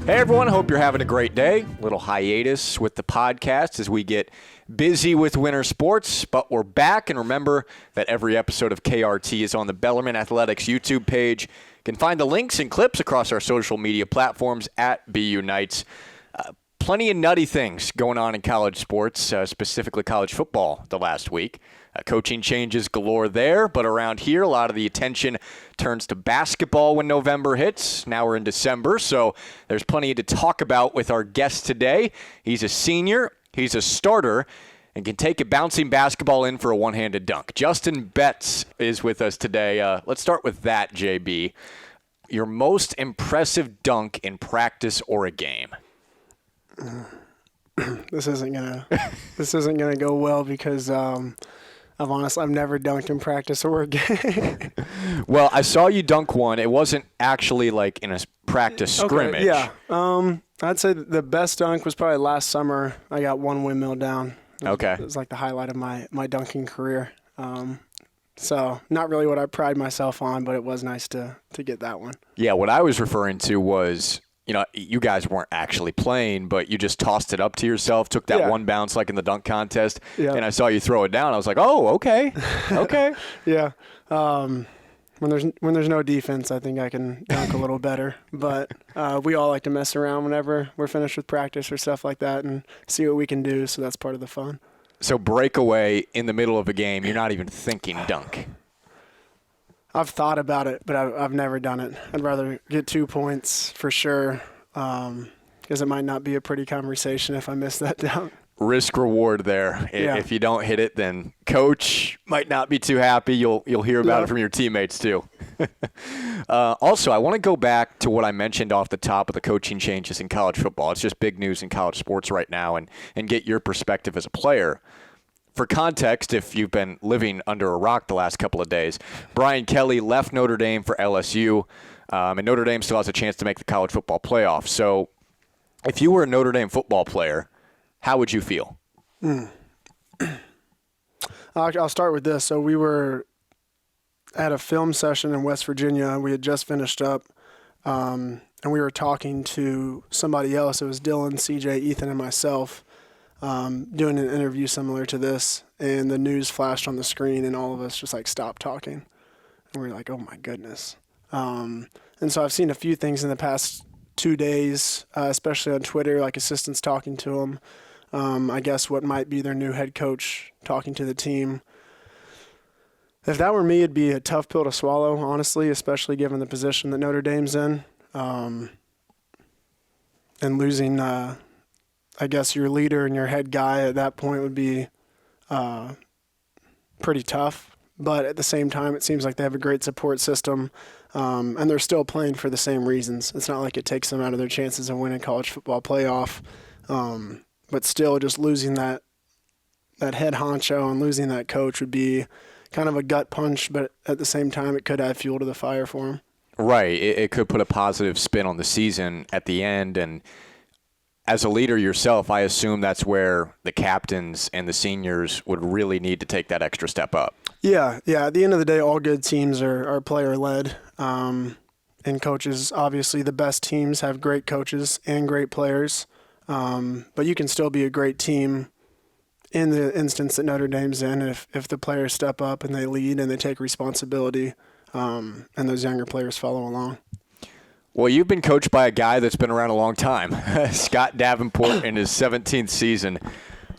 Hey everyone, hope you're having a great day. Little hiatus with the podcast as we get busy with winter sports, but we're back. And remember that every episode of KRT is on the Bellarmine Athletics YouTube page. You can find the links and clips across our social media platforms at BU Knights. Plenty of nutty things going on in college sports, specifically college football the last week. Coaching changes galore there, but around here, a lot of the attention turns to basketball when November hits. Now we're in December, so there's plenty to talk about with our guest today. He's a senior, he's a starter, and can take a bouncing basketball in for a one-handed dunk. Juston Betz is with us today. Let's start with that, JB. Your most impressive dunk in practice or a game? This isn't gonna go well because I've never dunked in practice or a game. Well, I saw you dunk one. It wasn't actually like in a practice scrimmage. Okay, yeah. I'd say the best dunk was probably last summer. I got one windmill down. It was like the highlight of my dunking career. So not really what I pride myself on, but it was nice to get that one. Yeah, what I was referring to was, you guys weren't actually playing, but you just tossed it up to yourself, took that one bounce like in the dunk contest, and I saw you throw it down. I was like, oh, okay. Yeah. When there's no defense, I think I can dunk a little better. But we all like to mess around whenever we're finished with practice or stuff like that and see what we can do, so that's part of the fun. So breakaway in the middle of a game, you're not even thinking dunk. I've thought about it, but I've never done it. I'd rather get 2 points for sure, because it might not be a pretty conversation if I miss that dunk. Risk reward there. Yeah. If you don't hit it, then coach might not be too happy. You'll hear about it from your teammates too. Also, I want to go back to what I mentioned off the top of the coaching changes in college football. It's just big news in college sports right now, and get your perspective as a player. For context, if you've been living under a rock the last couple of days, Brian Kelly left Notre Dame for LSU, and Notre Dame still has a chance to make the college football playoff. So if you were a Notre Dame football player, how would you feel? I'll start with this. So we were at a film session in West Virginia. We had just finished up, and we were talking to somebody else. It was Dylan, CJ, Ethan, and myself. Doing an interview similar to this, and the news flashed on the screen, and all of us just stopped talking, and we were like, "Oh my goodness!" And so I've seen a few things in the past 2 days, especially on Twitter, like assistants talking to them. I guess what might be their new head coach talking to the team. If that were me, it'd be a tough pill to swallow, honestly, especially given the position that Notre Dame's in, and losing. I guess your leader and your head guy at that point would be pretty tough. But at the same time, it seems like they have a great support system, and they're still playing for the same reasons. It's not like it takes them out of their chances of winning college football playoff. But still, just losing that head honcho and losing that coach would be kind of a gut punch, but at the same time, it could add fuel to the fire for them. Right. It could put a positive spin on the season at the end, and as a leader yourself, I assume that's where the captains and the seniors would really need to take that extra step up. Yeah. At the end of the day, all good teams are player-led, and coaches, obviously the best teams have great coaches and great players, but you can still be a great team in the instance that Notre Dame's in if the players step up and they lead and they take responsibility, and those younger players follow along. Well, you've been coached by a guy that's been around a long time, Scott Davenport in his 17th season.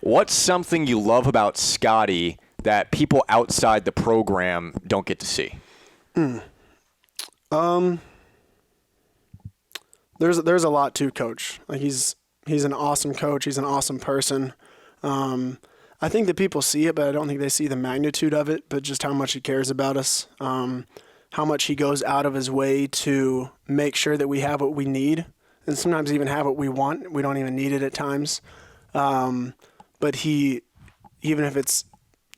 What's something you love about Scotty that people outside the program don't get to see? There's a lot to coach. He's an awesome coach. He's an awesome person. I think that people see it, but I don't think they see the magnitude of it, but just how much he cares about us. How much he goes out of his way to make sure that we have what we need, and sometimes even have what we want. We don't even need it at times. But he, even if it's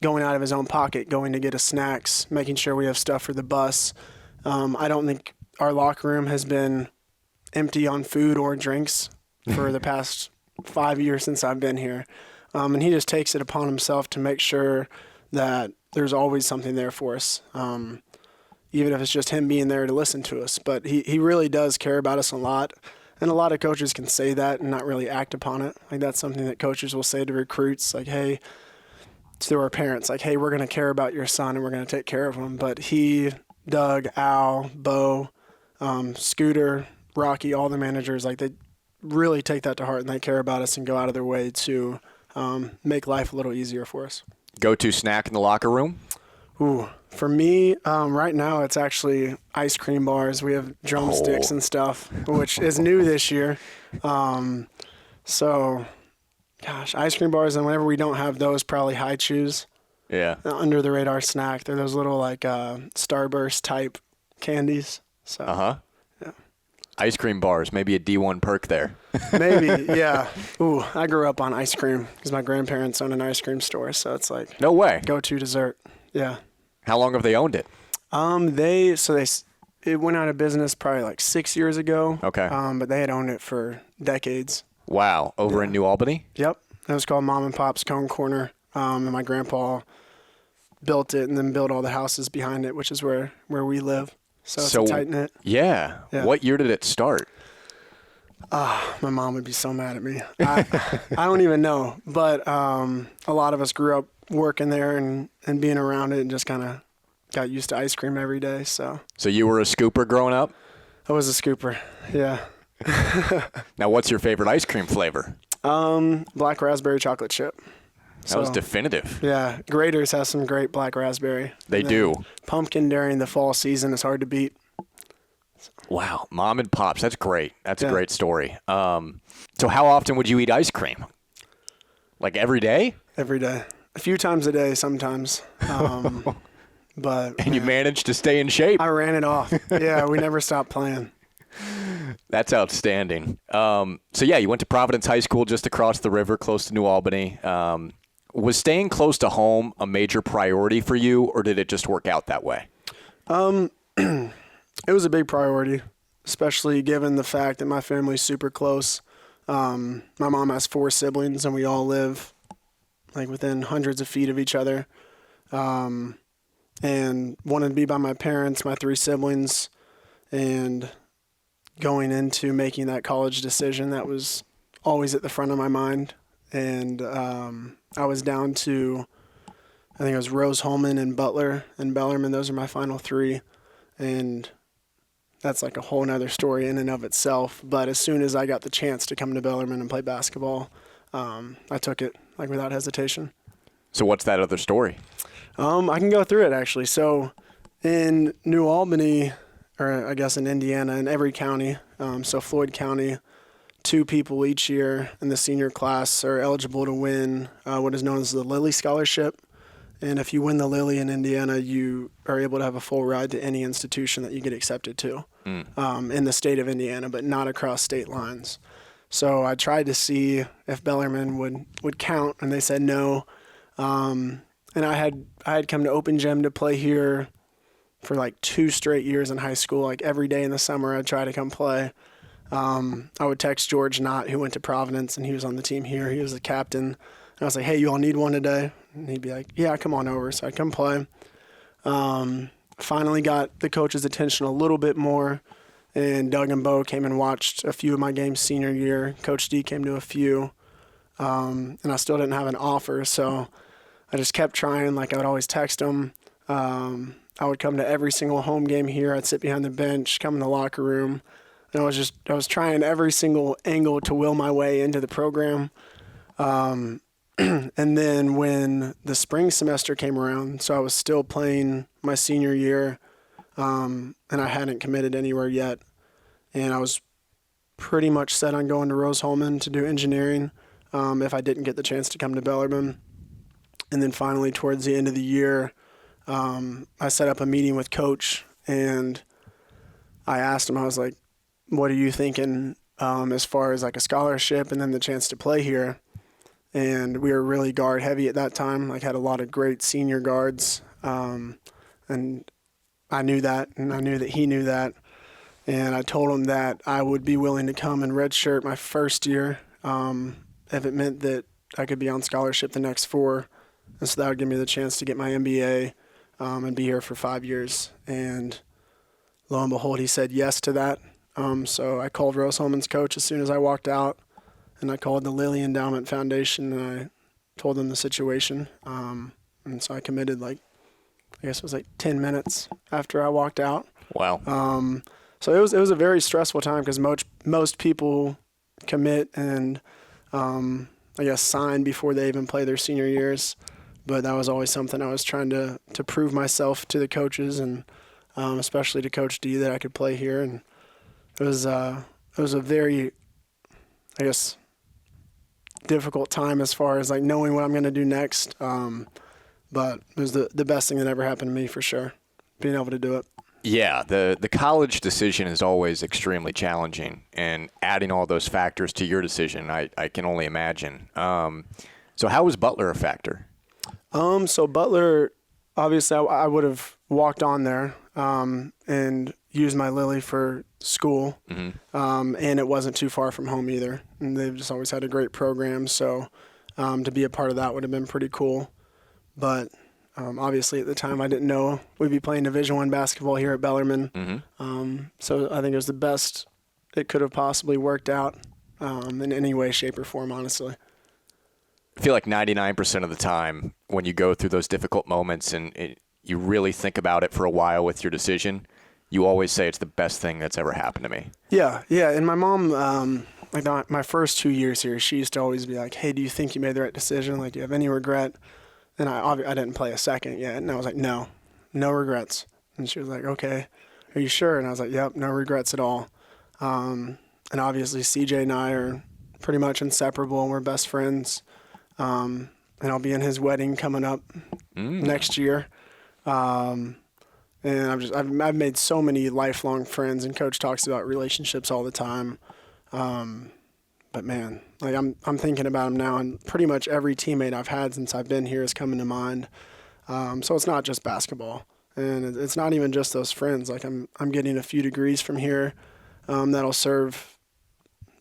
going out of his own pocket, going to get us snacks, making sure we have stuff for the bus. I don't think our locker room has been empty on food or drinks for the past 5 years since I've been here. And he just takes it upon himself to make sure that there's always something there for us. Even if it's just him being there to listen to us. But he really does care about us a lot. And a lot of coaches can say that and not really act upon it. Like, that's something that coaches will say to recruits, like, hey, to our parents, like, hey, we're going to care about your son and we're going to take care of him. But he, Doug, Al, Bo, Scooter, Rocky, all the managers, like, they really take that to heart and they care about us and go out of their way to make life a little easier for us. Go-to snack in the locker room? Ooh, for me, right now it's actually ice cream bars. We have drumsticks and stuff, which is new this year. So, gosh, ice cream bars, and whenever we don't have those, probably high chews. Yeah. Under the radar snack. They're those little like Starburst type candies. So. Yeah. Ice cream bars, maybe a D1 perk there. Maybe, yeah. Ooh, I grew up on ice cream because my grandparents own an ice cream store, so it's like no way. Go-to dessert. Yeah. How long have they owned it? It went out of business probably like 6 years ago. Okay. But they had owned it for decades. Wow. Over in New Albany? Yep. It was called Mom and Pop's Cone Corner. And my grandpa built it and then built all the houses behind it, which is where we live. So it's a tight-knit. Yeah. What year did it start? My mom would be so mad at me. I don't even know. But a lot of us grew up working there and being around it and just kind of got used to ice cream every day. So you were a scooper growing up? I was a scooper, yeah. Now, what's your favorite ice cream flavor? Black raspberry chocolate chip. That was definitive. Yeah, Graders has some great black raspberry. They do. Pumpkin during the fall season is hard to beat. Wow, Mom and Pops, that's great. That's a great story. So how often would you eat ice cream? Like every day? Every day. A few times a day sometimes. And you managed to stay in shape. I ran it off. Yeah, we never stopped playing. That's outstanding. You went to Providence High School just across the river, close to New Albany. Was staying close to home a major priority for you, or did it just work out that way? It was a big priority, especially given the fact that my family's super close. My mom has 4 siblings, and we all live like within hundreds of feet of each other. And wanted to be by my parents, my 3 siblings, and going into making that college decision, that was always at the front of my mind. And I was down to, I think it was Rose-Hulman and Butler and Bellarmine. Those are my final 3. And that's like a whole nother story in and of itself. But as soon as I got the chance to come to Bellarmine and play basketball, I took it like without hesitation. So what's that other story? I can go through it actually. So in New Albany, or I guess in Indiana, in every county, so Floyd County, 2 people each year in the senior class are eligible to win what is known as the Lilly Scholarship. And if you win the Lilly in Indiana, you are able to have a full ride to any institution that you get accepted to in the state of Indiana, but not across state lines. So I tried to see if Bellarmine would count, and they said no. And I had come to Open Gym to play here for like 2 straight years in high school. Like every day in the summer, I'd try to come play. I would text George Knott, who went to Providence, and he was on the team here. He was the captain. And I was like, hey, you all need one today? And he'd be like, yeah, come on over. So I'd come play. Finally got the coach's attention a little bit more, and Doug and Bo came and watched a few of my games senior year. Coach D came to a few, and I still didn't have an offer. So I just kept trying. Like I would always text him. I would come to every single home game here. I'd sit behind the bench, come in the locker room. And I was trying every single angle to will my way into the program. And then when the spring semester came around, so I was still playing my senior year, and I hadn't committed anywhere yet. And I was pretty much set on going to Rose-Hulman to do engineering if I didn't get the chance to come to Bellarmine. And then finally, towards the end of the year, I set up a meeting with Coach, and I asked him, I was like, what are you thinking as far as like a scholarship and then the chance to play here? And we were really guard heavy at that time, like had a lot of great senior guards. And I knew that, and I knew that he knew that. And I told him that I would be willing to come and redshirt my first year if it meant that I could be on scholarship the next 4. And so that would give me the chance to get my MBA and be here for 5 years. And lo and behold, he said yes to that. So I called Rose Holman's coach as soon as I walked out, and I called the Lilly Endowment Foundation, and I told them the situation. And so I committed I guess it was 10 minutes after I walked out. Wow. So it was a very stressful time because most people commit and I guess sign before they even play their senior years. But that was always something I was trying to prove myself to the coaches and especially to Coach D that I could play here. And it was a very, I guess, difficult time as far as knowing what I'm going to do next. But it was the best thing that ever happened to me for sure, being able to do it. Yeah, the college decision is always extremely challenging, and adding all those factors to your decision, I can only imagine. So how was Butler a factor? So Butler, obviously I would have walked on there and used my Lilly for school, and it wasn't too far from home either. And they've just always had a great program, so to be a part of that would have been pretty cool. But obviously at the time I didn't know we'd be playing Division I basketball here at Bellarmine. So I think it was the best it could have possibly worked out in any way, shape, or form, honestly. I feel like 99% of the time when you go through those difficult moments and you really think about it for a while with your decision, you always say it's the best thing that's ever happened to me. Yeah. And my mom, my first 2 years here, she used to always be like, hey, do you think you made the right decision? Do you have any regret? And I didn't play a second yet. And I was like, no regrets. And she was like, okay, are you sure? And I was like, yep, no regrets at all. And obviously CJ and I are pretty much inseparable and we're best friends. And I'll be in his wedding coming up next year. And I've made so many lifelong friends, and Coach talks about relationships all the time. But man, I'm thinking about him now, and pretty much every teammate I've had since I've been here is coming to mind. So it's not just basketball, and it's not even just those friends. I'm getting a few degrees from here that'll serve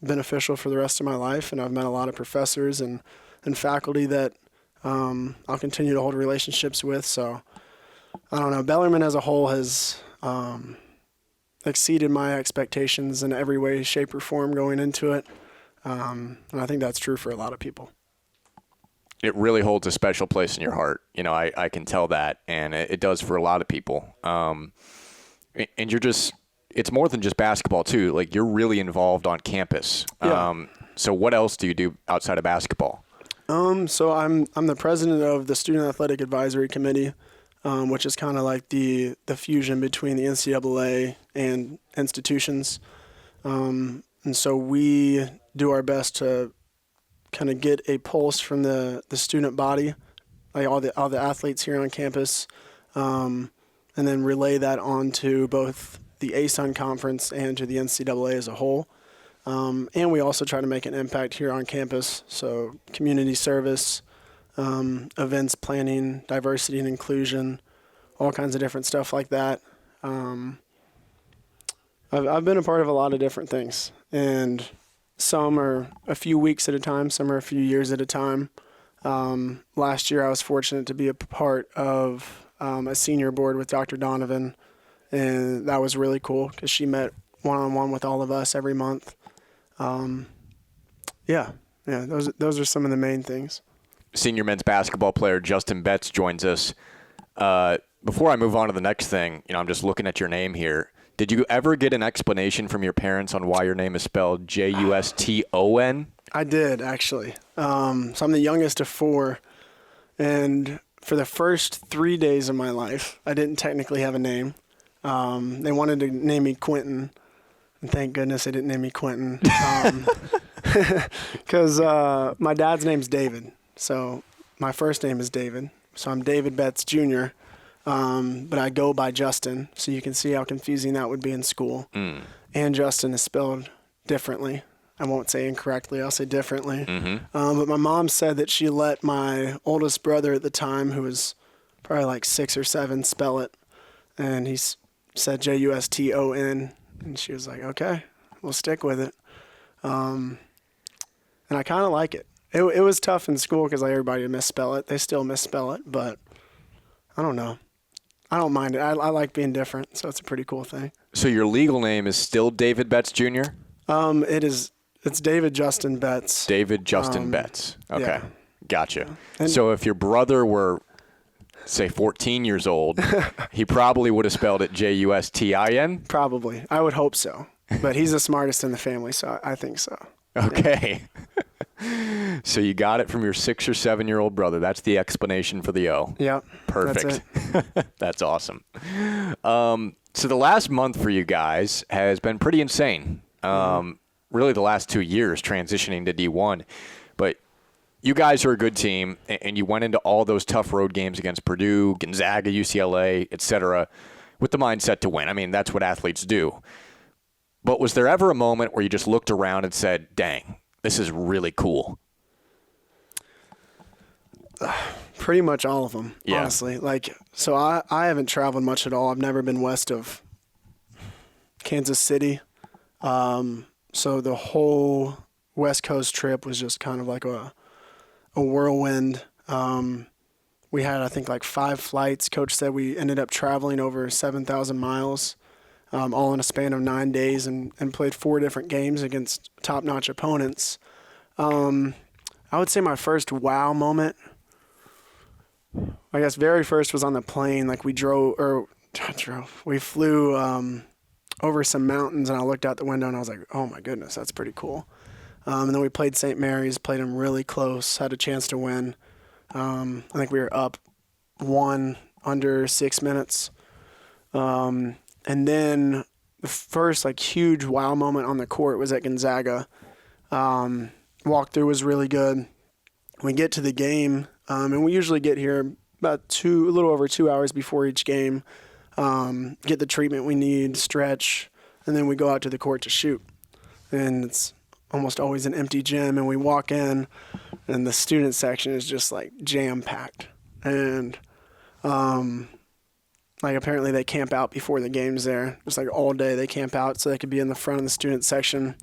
beneficial for the rest of my life, and I've met a lot of professors and faculty that I'll continue to hold relationships with. So I don't know. Bellarmine as a whole has exceeded my expectations in every way, shape, or form going into it. And I think that's true for a lot of people. It really holds a special place in your heart. I can tell that, and it does for a lot of people. And it's more than just basketball too. You're really involved on campus. Yeah. So what else do you do outside of basketball? So I'm the president of the Student Athletic Advisory Committee, which is kind of like the fusion between the NCAA and institutions. And so we do our best to kind of get a pulse from the student body, all the athletes here on campus, and then relay that on to both the ASUN conference and to the NCAA as a whole. And we also try to make an impact here on campus, so community service, events planning, diversity and inclusion, all kinds of different stuff like that. I've been a part of a lot of different things, and some are a few weeks at a time, some are a few years at a time. Last year I was fortunate to be a part of a senior board with Dr. Donovan, and that was really cool because she met one-on-one with all of us every month. Those are some of the main things. Senior men's basketball player Juston Betz joins us. Before I move on to the next thing, I'm just looking at your name here. Did you ever get an explanation from your parents on why your name is spelled Juston? I did, actually. So I'm the youngest of four, and for the first 3 days of my life, I didn't technically have a name. They wanted to name me Quentin, and thank goodness they didn't name me Quentin, because my dad's name's David, so my first name is David. So I'm David Betz Jr., but I go by Juston, so you can see how confusing that would be in school. And Justin is spelled differently. I won't say incorrectly, I'll say differently. But my mom said that she let my oldest brother at the time, who was probably 6 or 7, spell it. And he said Juston, and she was like, okay, we'll stick with it. And I kind of like it. It was tough in school because everybody would misspell it. They still misspell it, but I don't know. I don't mind it. I like being different, so it's a pretty cool thing. So your legal name is still David Betz Jr.? It's David Juston Betz. David Juston Betz. Okay. Yeah. Gotcha. And so if your brother were, say, 14 years old, he probably would have spelled it Justin? Probably. I would hope so. But he's the smartest in the family, so I think so. Okay. So you got it from your 6 or 7-year-old brother. That's the explanation for the O. Yep. Perfect. That's it. That's awesome. So the last month for you guys has been pretty insane. Really the last 2 years transitioning to D1. But you guys are a good team, and you went into all those tough road games against Purdue, Gonzaga, UCLA, et cetera, with the mindset to win. I mean, that's what athletes do. But was there ever a moment where you just looked around and said, dang, this is really cool? Pretty much all of them, Yeah. honestly. So I haven't traveled much at all. I've never been west of Kansas City. So the whole West Coast trip was just kind of like a whirlwind. We had, I think, like 5 flights. Coach said we ended up traveling over 7,000 miles, all in a span of 9 days, and played 4 different games against top-notch opponents. I would say my first wow moment, I guess very first was on the plane. Like we flew over some mountains, and I looked out the window and I was like, oh my goodness, that's pretty cool. And then we played St. Mary's, played them really close, had a chance to win. I think we were up 1 under 6 minutes. And then the first huge wow moment on the court was at Gonzaga. Walkthrough was really good. We get to the game, and we usually get here about a little over 2 hours before each game, get the treatment we need, stretch, and then we go out to the court to shoot. And it's almost always an empty gym, and we walk in, and the student section is just jam-packed. And apparently they camp out before the games there. Just all day they camp out so they could be in the front of the student section.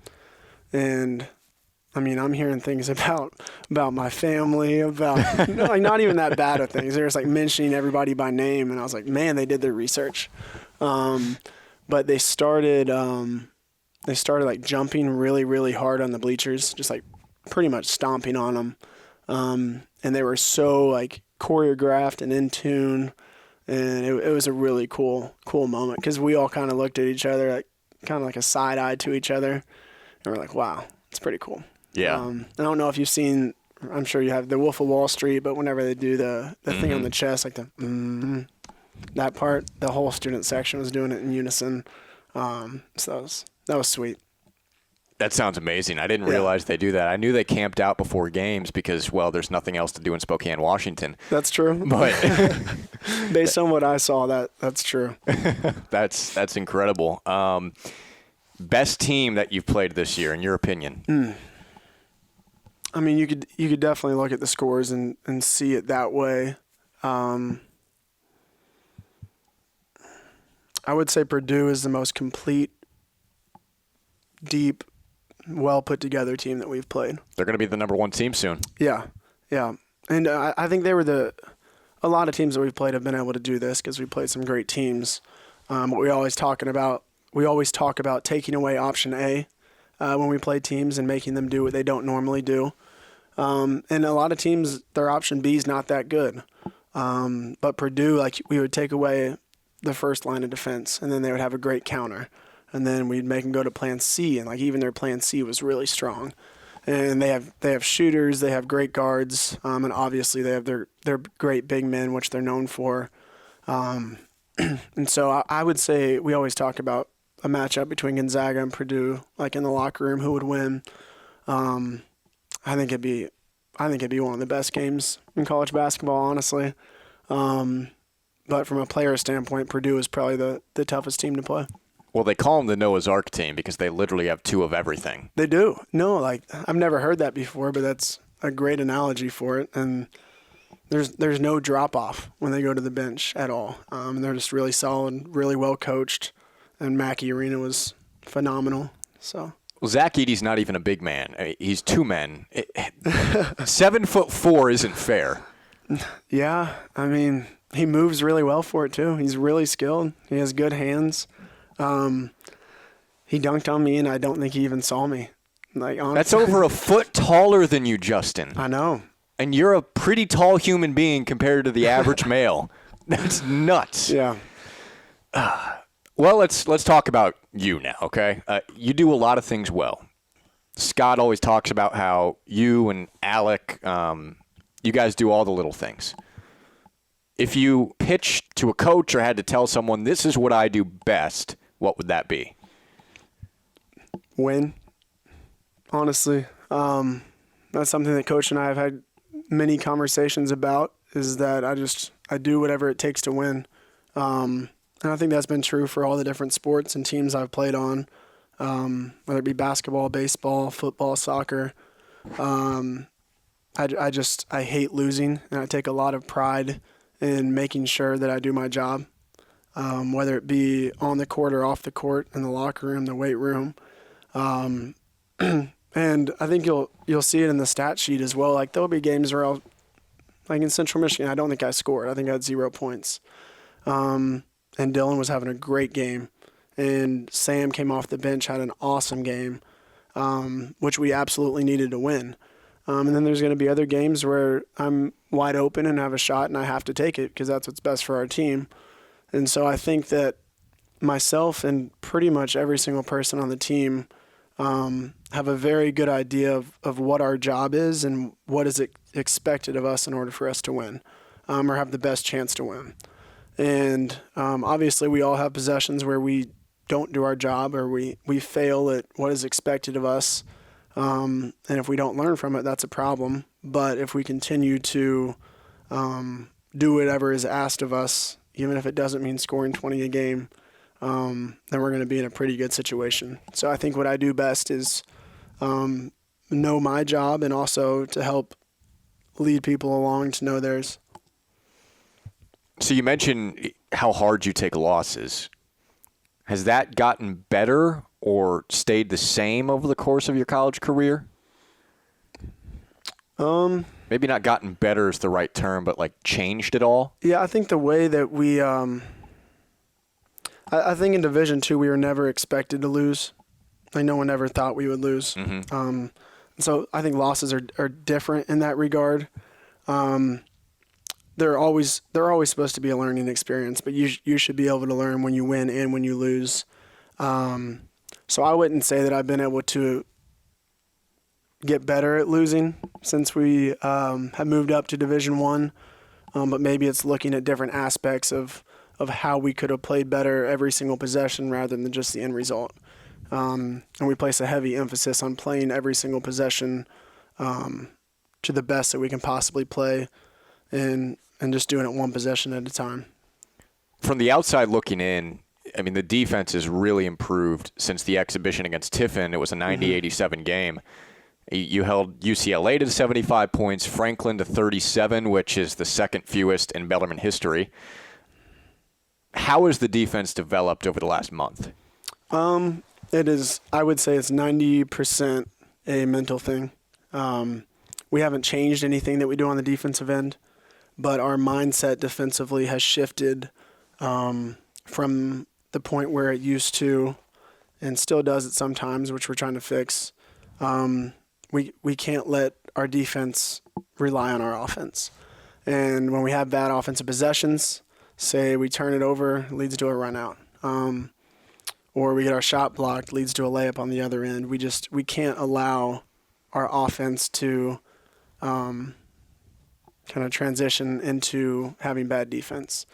And I mean, I'm hearing things about my family, about not even that bad of things. They're just mentioning everybody by name, and I was like, man, they did their research. But they started jumping really, really hard on the bleachers, just pretty much stomping on them. And they were so choreographed and in tune, and it was a really cool moment because we all kind of looked at each other, kind of like a side eye to each other, and we're like, wow, it's pretty cool. Yeah. I don't know if you've seen, I'm sure you have, the Wolf of Wall Street, but whenever they do the thing on the chest, that part, the whole student section was doing it in unison. So that was sweet. That sounds amazing. I didn't realize they do that. I knew they camped out before games because, well, there's nothing else to do in Spokane, Washington. That's true. But based on what I saw, that's true. That's incredible. Best team that you've played this year, in your opinion? I mean, you could definitely look at the scores and see it that way. I would say Purdue is the most complete, deep, well put together team that we've played. They're going to be the number 1 team soon. Yeah. And I think they were a lot of teams that we've played have been able to do this because we played some great teams. But we always talk about taking away option A when we play teams and making them do what they don't normally do. And a lot of teams, their option B is not that good. But Purdue, we would take away the first line of defense, and then they would have a great counter. And then we'd make them go to plan C, and even their plan C was really strong. And they have shooters, they have great guards, and obviously they have their great big men, which they're known for. And so I would say we always talk about a matchup between Gonzaga and Purdue, in the locker room, who would win. I think it'd be one of the best games in college basketball, honestly. But from a player standpoint, Purdue is probably the toughest team to play. Well, they call them the Noah's Ark team because they literally have 2 of everything. They do. No, I've never heard that before, but that's a great analogy for it. And there's no drop off when they go to the bench at all. They're just really solid, really well coached, and Mackey Arena was phenomenal. So. Well, Zach Edey's not even a big man. He's 2 men. 7'4" isn't fair. Yeah, I mean, he moves really well for it too. He's really skilled. He has good hands. He dunked on me, and I don't think he even saw me. Like, honestly. That's over a foot taller than you, Justin. I know. And you're a pretty tall human being compared to the average male. That's nuts. Yeah. Well, let's talk about you now, okay? You do a lot of things well. Scott always talks about how you and Alec, you guys do all the little things. If you pitched to a coach or had to tell someone, this is what I do best, what would that be? Win. Honestly. That's something that Coach and I have had many conversations about, is that I do whatever it takes to win. And I think that's been true for all the different sports and teams I've played on, whether it be basketball, baseball, football, soccer. I hate losing, and I take a lot of pride in making sure that I do my job, whether it be on the court or off the court, in the locker room, the weight room. And I think you'll see it in the stat sheet as well. Like, there'll be games where like in Central Michigan, I don't think I scored. I think I had 0 points. And Dylan was having a great game. And Sam came off the bench, had an awesome game, which we absolutely needed to win. And then there's going to be other games where I'm wide open and have a shot, and I have to take it because that's what's best for our team. And so I think that myself and pretty much every single person on the team have a very good idea of what our job is and what is expected of us in order for us to win, or have the best chance to win. And obviously we all have possessions where we don't do our job, or we fail at what is expected of us. And if we don't learn from it, that's a problem. But if we continue to do whatever is asked of us, even if it doesn't mean scoring 20 a game, then we're going to be in a pretty good situation. So I think what I do best is know my job, and also to help lead people along to know theirs. So you mentioned how hard you take losses. Has that gotten better or stayed the same over the course of your college career? Maybe not gotten better is the right term, but like changed at all? Yeah, I think the way that we I think in Division II we were never expected to lose. Like, no one ever thought we would lose. Mm-hmm. So I think losses are different in that regard. They're always supposed to be a learning experience, but you should be able to learn when you win and when you lose. So I wouldn't say that I've been able to get better at losing since we have moved up to Division I, but maybe it's looking at different aspects of how we could have played better every single possession rather than just the end result. And we place a heavy emphasis on playing every single possession to the best that we can possibly play, and just doing it one possession at a time. From the outside looking in, I mean, the defense has really improved since the exhibition against Tiffin. It was a 90-87 game. You held UCLA to 75 points, Franklin to 37, which is the second fewest in Bellarmine history. How has the defense developed over the last month? It is, I would say it's 90% a mental thing. We haven't changed anything that we do on the defensive end, but our mindset defensively has shifted from the point where it used to, and still does it sometimes, which we're trying to fix. We can't let our defense rely on our offense. And when we have bad offensive possessions, say we turn it over, leads to a run out. Or we get our shot blocked, leads to a layup on the other end. We can't allow our offense to kind of transition into having bad defense.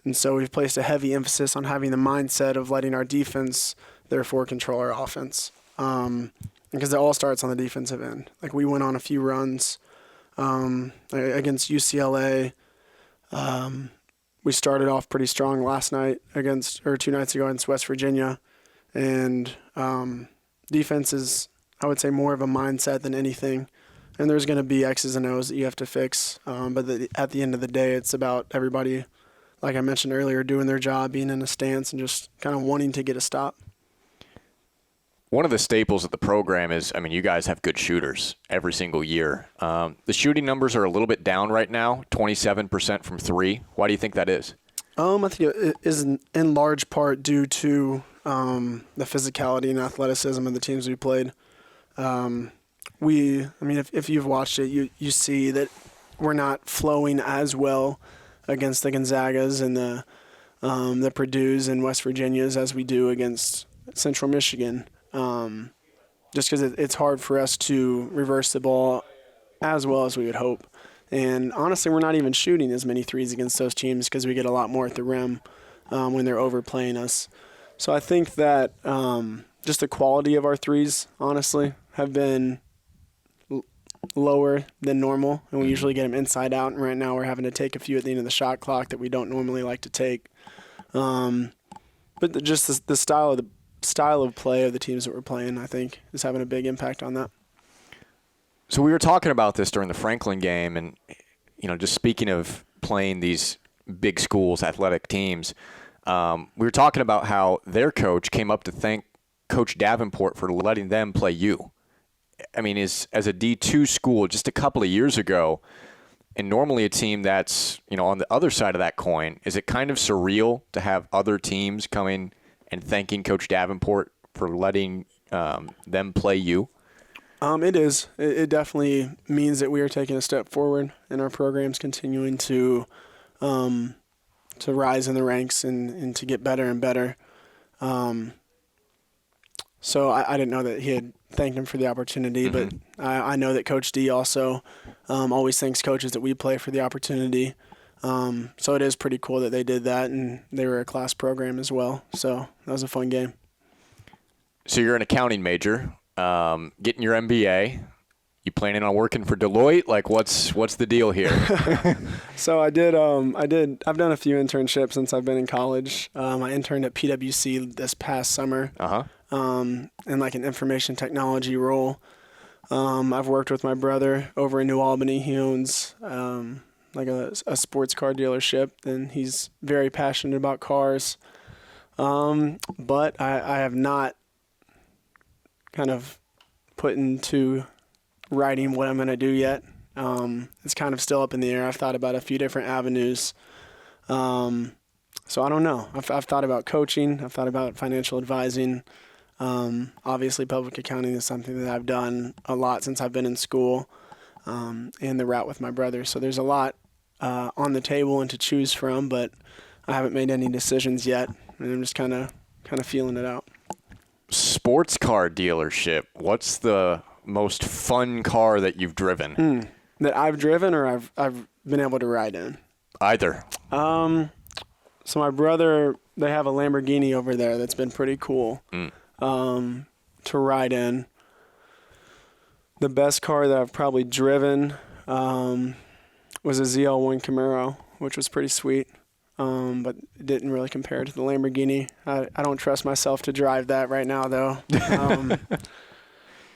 And so we've placed a heavy emphasis on having the mindset of letting our defense therefore control our offense. Because it all starts on the defensive end. Like, we went on a few runs against UCLA. We started off pretty strong last night 2 nights ago against West Virginia. And defense is, I would say, more of a mindset than anything. And there's going to be X's and O's that you have to fix. But at the end of the day, it's about everybody, like I mentioned earlier, doing their job, being in a stance, and just kind of wanting to get a stop. One of the staples of the program is, I mean, you guys have good shooters every single year. The shooting numbers are a little bit down right now, 27% from three. Why do you think that is? I think it is in large part due to the physicality and athleticism of the teams we played. If you've watched it, you see that we're not flowing as well against the Gonzagas and the Purdues and West Virginias as we do against Central Michigan. Just because it's hard for us to reverse the ball as well as we would hope. And honestly, we're not even shooting as many threes against those teams because we get a lot more at the rim when they're overplaying us. So I think that just the quality of our threes, honestly, have been lower than normal, and we usually get them inside out. And right now we're having to take a few at the end of the shot clock that we don't normally like to take. But just the style of play of the teams that we're playing, I think, is having a big impact on that. So we were talking about this during the Franklin game, and just speaking of playing these big schools, athletic teams, we were talking about how their coach came up to thank Coach Davenport for letting them play you. I mean, as a D2 school just a couple of years ago, and normally a team that's on the other side of that coin, is it kind of surreal to have other teams coming and thanking Coach Davenport for letting them play you? It is. It definitely means that we are taking a step forward, and our program's continuing to rise in the ranks and to get better and better. So I didn't know that he had thanked him for the opportunity, but I know that Coach D also always thanks coaches that we play for the opportunity. So it is pretty cool that they did that, and they were a class program as well. So that was a fun game. So you're an accounting major, getting your MBA. You planning on working for Deloitte? Like, what's the deal here? So I've done a few internships since I've been in college. I interned at PwC this past summer. In like an information technology role. I've worked with my brother over in New Albany. He owns like a sports car dealership, and he's very passionate about cars. But I have not kind of put into writing what I'm going to do yet. It's kind of still up in the air. I've thought about a few different avenues. So I don't know. I've thought about coaching. I've thought about financial advising. Obviously, public accounting is something that I've done a lot since I've been in school, and the route with my brother. So there's a lot on the table and to choose from, but I haven't made any decisions yet, and I'm just kind of feeling it out. Sports car dealership. What's the most fun car that you've driven? That I've driven or I've been able to ride in? Either. So my brother, they have a Lamborghini over there that's been pretty cool to ride in. The best car that I've probably driven was a ZL1 Camaro, which was pretty sweet, but it didn't really compare to the Lamborghini. I don't trust myself to drive that right now, though,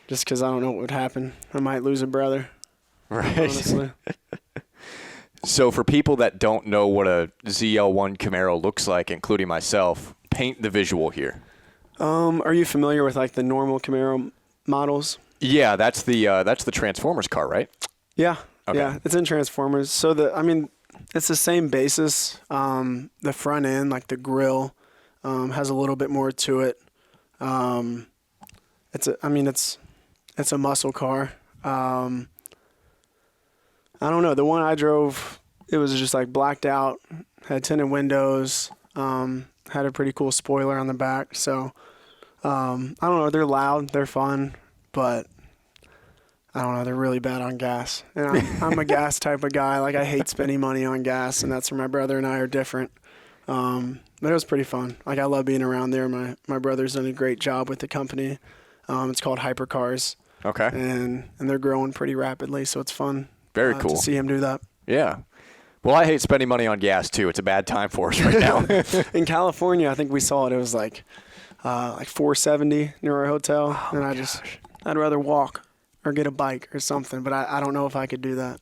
just because I don't know what would happen. I might lose a brother, right? Honestly. So for people that don't know what a ZL1 Camaro looks like, including myself, paint the visual here. Are you familiar with like the normal Camaro models? Yeah, that's the Transformers car, right? Yeah. Okay. Yeah, it's in Transformers. So it's the same basis. The front end, like the grille, has a little bit more to it. It's a muscle car. I don't know. The one I drove, it was just like blacked out, had tinted windows, had a pretty cool spoiler on the back. So I don't know. They're loud, they're fun, but I don't know. They're really bad on gas. And I'm a gas type of guy. Like I hate spending money on gas, and that's where my brother and I are different. But it was pretty fun. Like I love being around there. My brother's done a great job with the company. It's called Hypercars. Okay. And they're growing pretty rapidly, so it's fun. Very cool to see him do that. Yeah. Well, I hate spending money on gas too. It's a bad time for us right now. In California, I think we saw it. It was like $4.70 near our hotel, and I'd rather walk or get a bike or something. But I don't know if I could do that.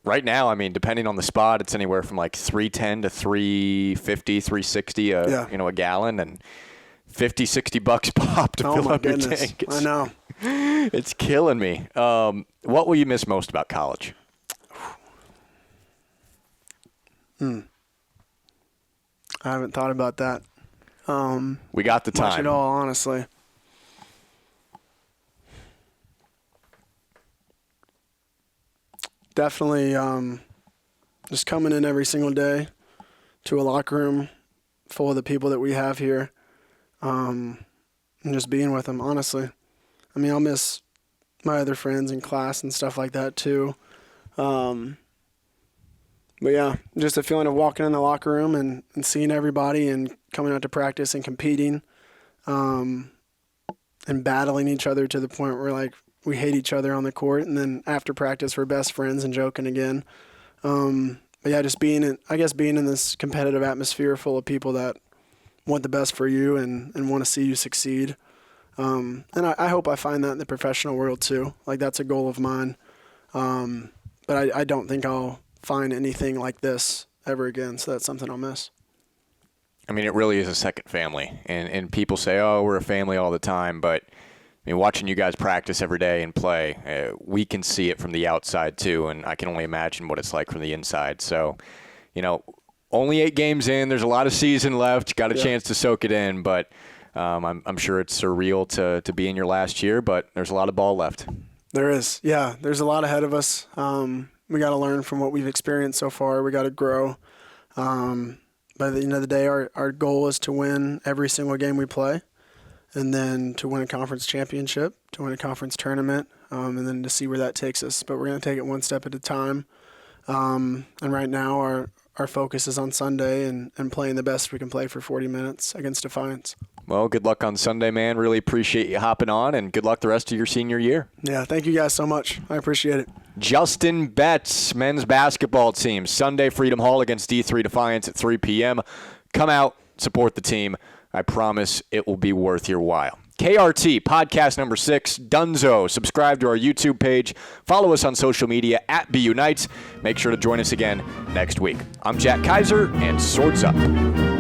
Right now, I mean, depending on the spot, it's anywhere from like $3.10 to $3.50, $3.60 a gallon, and $50-$60 pop to fill up your tank. I know. It's killing me. What will you miss most about college? I haven't thought about that. We got the time. Much at all, honestly. Definitely just coming in every single day to a locker room full of the people that we have here, and just being with them, honestly. I mean, I'll miss my other friends in class and stuff like that too. But yeah, just a feeling of walking in the locker room and seeing everybody and coming out to practice and competing, and battling each other to the point where like we hate each other on the court, and then after practice we're best friends and joking again. But yeah, just being in this competitive atmosphere full of people that want the best for you and want to see you succeed. And I hope I find that in the professional world too. Like that's a goal of mine. But I don't think I'll find anything like this ever again. So that's something I'll miss. I mean, it really is a second family. And people say, oh, we're a family all the time. But I mean, watching you guys practice every day and play, we can see it from the outside too. And I can only imagine what it's like from the inside. So, only 8 games in. There's a lot of season left. You got a chance to soak it in. But I'm sure it's surreal to be in your last year. But there's a lot of ball left. There is. Yeah, there's a lot ahead of us. We got to learn from what we've experienced so far. We got to grow. By the end of the day, our goal is to win every single game we play, and then to win a conference championship, to win a conference tournament, and then to see where that takes us. But we're going to take it one step at a time. And right now our focus is on Sunday and playing the best we can play for 40 minutes against Defiance. Well, good luck on Sunday, man. Really appreciate you hopping on, and good luck the rest of your senior year. Yeah, thank you guys so much. I appreciate it. Juston Betz, men's basketball team, Sunday, Freedom Hall against D3 Defiance at 3 p.m. Come out, support the team. I promise it will be worth your while. KRT, podcast number 6, Dunzo. Subscribe to our YouTube page. Follow us on social media at BUnites. Make sure to join us again next week. I'm Jack Kaiser, and Swords Up.